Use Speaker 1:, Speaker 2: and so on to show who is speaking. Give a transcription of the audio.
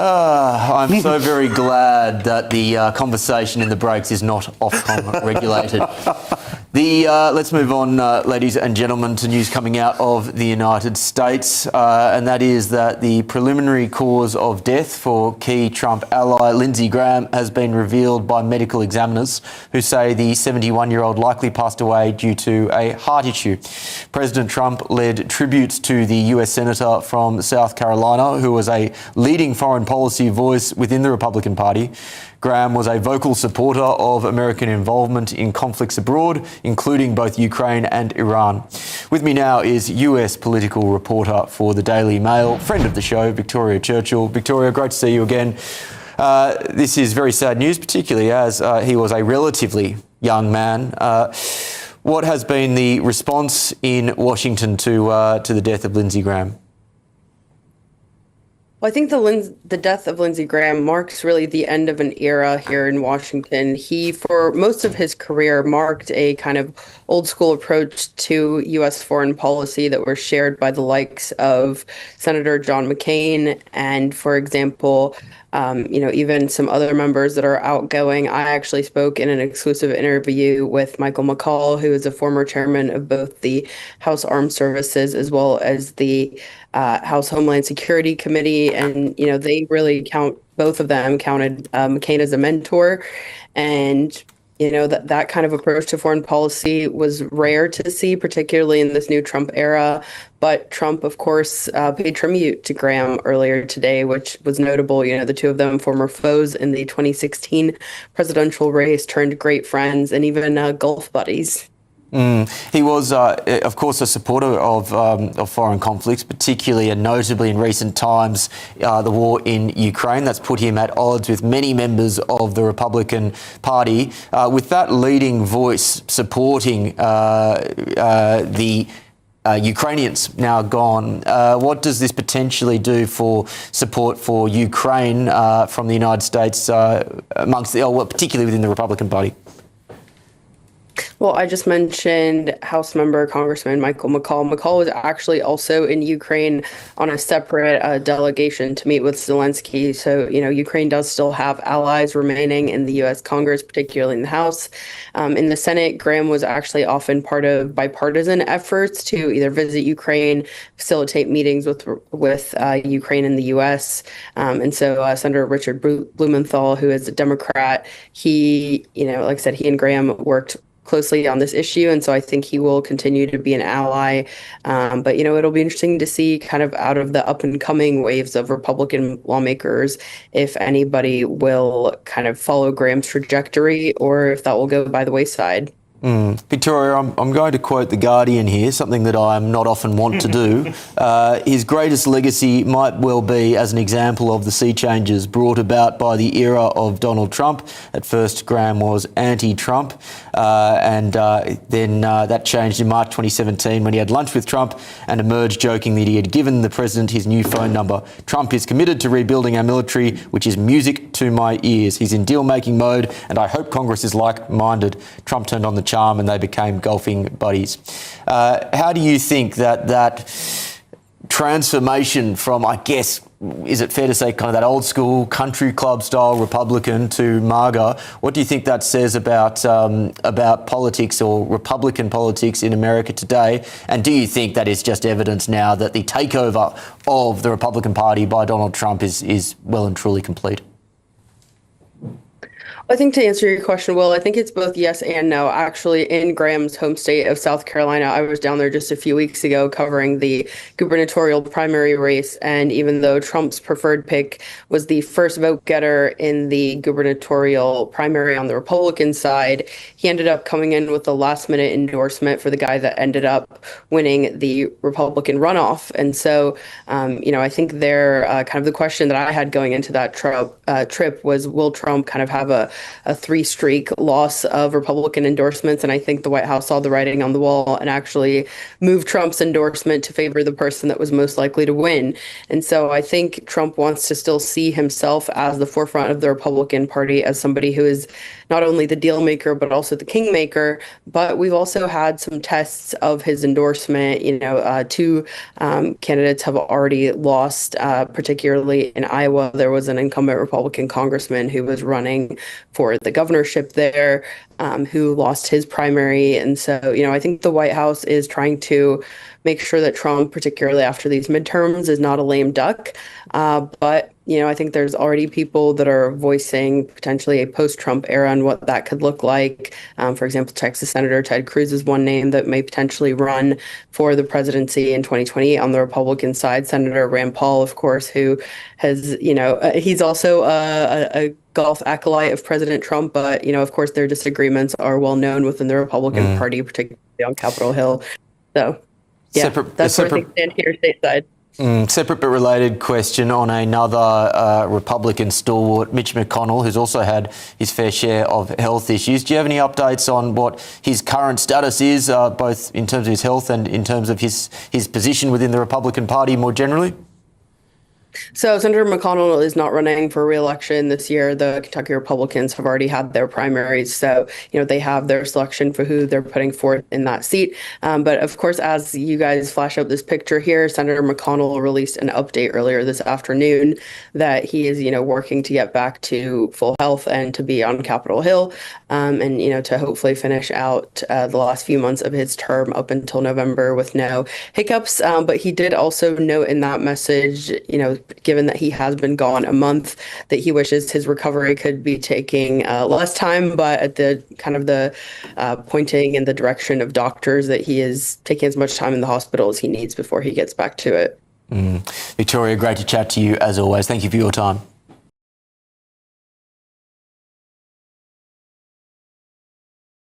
Speaker 1: I'm so very glad that the conversation in the breaks is not Ofcom regulated. Let's move on, ladies and gentlemen, to news coming out of the United States, and that is that the preliminary cause of death for key Trump ally Lindsey Graham has been revealed by medical examiners who say the 71-year-old likely passed away due to a heart issue. President Trump led tributes to the US Senator from South Carolina, who was a leading foreign policy voice within the Republican Party. Graham was a vocal supporter of American involvement in conflicts abroad, including both Ukraine and Iran. With me now is US political reporter for the Daily Mail, friend of the show, Victoria Churchill. Victoria, great to see you again. This is very sad news, particularly as he was a relatively young man. What has been the response in Washington to the death of Lindsey Graham?
Speaker 2: Well, I think the death of Lindsey Graham marks really the end of an era here in Washington. He, for most of his career, marked a kind of old school approach to U.S. foreign policy that were shared by the likes of Senator John McCain and, for example, even some other members that are outgoing. I actually spoke in an exclusive interview with Michael McCall, who is a former chairman of both the House Armed Services as well as the House Homeland Security Committee. And, they really both of them counted McCain as a mentor. And that kind of approach to foreign policy was rare to see, particularly in this new Trump era. But Trump, of course, paid tribute to Graham earlier today, which was notable. The two of them, former foes in the 2016 presidential race, turned great friends and even golf buddies.
Speaker 1: He was, of course, a supporter of foreign conflicts, particularly and notably in recent times, the war in Ukraine. That's put him at odds with many members of the Republican Party. With that leading voice supporting the Ukrainians now gone, what does this potentially do for support for Ukraine from the United States particularly within the Republican Party?
Speaker 2: Well, I just mentioned House member Congressman Michael McCall. McCall was actually also in Ukraine on a separate delegation to meet with Zelensky. So, Ukraine does still have allies remaining in the U.S. Congress, particularly in the House. In the Senate, Graham was actually often part of bipartisan efforts to either visit Ukraine, facilitate meetings with Ukraine and the U.S. And so Senator Richard Blumenthal, who is a Democrat, he, like I said, he and Graham worked closely on this issue, and so I think he will continue to be an ally. But it'll be interesting to see kind of out of the up and coming waves of Republican lawmakers if anybody will kind of follow Graham's trajectory or if that will go by the wayside.
Speaker 1: Victoria, I'm going to quote The Guardian here, something that I'm not often want to do. His greatest legacy might well be as an example of the sea changes brought about by the era of Donald Trump. At first, Graham was anti-Trump, and then that changed in March 2017 when he had lunch with Trump and emerged joking that he had given the president his new phone number. Trump is committed to rebuilding our military, which is music to my ears. He's in deal-making mode, and I hope Congress is like-minded. Trump turned on the charm and they became golfing buddies. How do you think that transformation from, I guess, is it fair to say, kind of that old school country club style Republican to MAGA, what do you think that says about politics or Republican politics in America today? And do you think that is just evidence now that the takeover of the Republican Party by Donald Trump is well and truly complete?
Speaker 2: I think to answer your question, Will, I think it's both yes and no. Actually, in Graham's home state of South Carolina, I was down there just a few weeks ago covering the gubernatorial primary race. And even though Trump's preferred pick was the first vote getter in the gubernatorial primary on the Republican side, he ended up coming in with a last minute endorsement for the guy that ended up winning the Republican runoff. And so, I think kind of the question that I had going into that trip was, will Trump kind of have a a three-streak loss of Republican endorsements. And I think the White House saw the writing on the wall and actually moved Trump's endorsement to favor the person that was most likely to win. And so I think Trump wants to still see himself as the forefront of the Republican Party, as somebody who is not only the deal maker, but also the kingmaker. But we've also had some tests of his endorsement. Two candidates have already lost, particularly in Iowa. There was an incumbent Republican congressman who was running for the governorship there, who lost his primary. And so, I think the White House is trying to make sure that Trump, particularly after these midterms, is not a lame duck. But I think there's already people that are voicing potentially a post-Trump era and what that could look like. For example, Texas Senator Ted Cruz is one name that may potentially run for the presidency in 2020 on the Republican side. Senator Rand Paul, of course, who has, he's also a golf acolyte of President Trump, but, of course, their disagreements are well known within the Republican Party, particularly on Capitol Hill. So, yeah, that's where things stand here stateside.
Speaker 1: Separate but related question on another Republican stalwart, Mitch McConnell, who's also had his fair share of health issues. Do you have any updates on what his current status is, both in terms of his health and in terms of his position within the Republican Party more generally?
Speaker 2: So Senator McConnell is not running for re-election this year. The Kentucky Republicans have already had their primaries. So, they have their selection for who they're putting forth in that seat. But of course, as you guys flash up this picture here, Senator McConnell released an update earlier this afternoon that he is, working to get back to full health and to be on Capitol Hill, and, to hopefully finish out the last few months of his term up until November with no hiccups. But he did also note in that message, given that he has been gone a month, that he wishes his recovery could be taking less time, but at the kind of the pointing in the direction of doctors that he is taking as much time in the hospital as he needs before he gets back to it.
Speaker 1: Victoria, great to chat to you as always. Thank you for your time.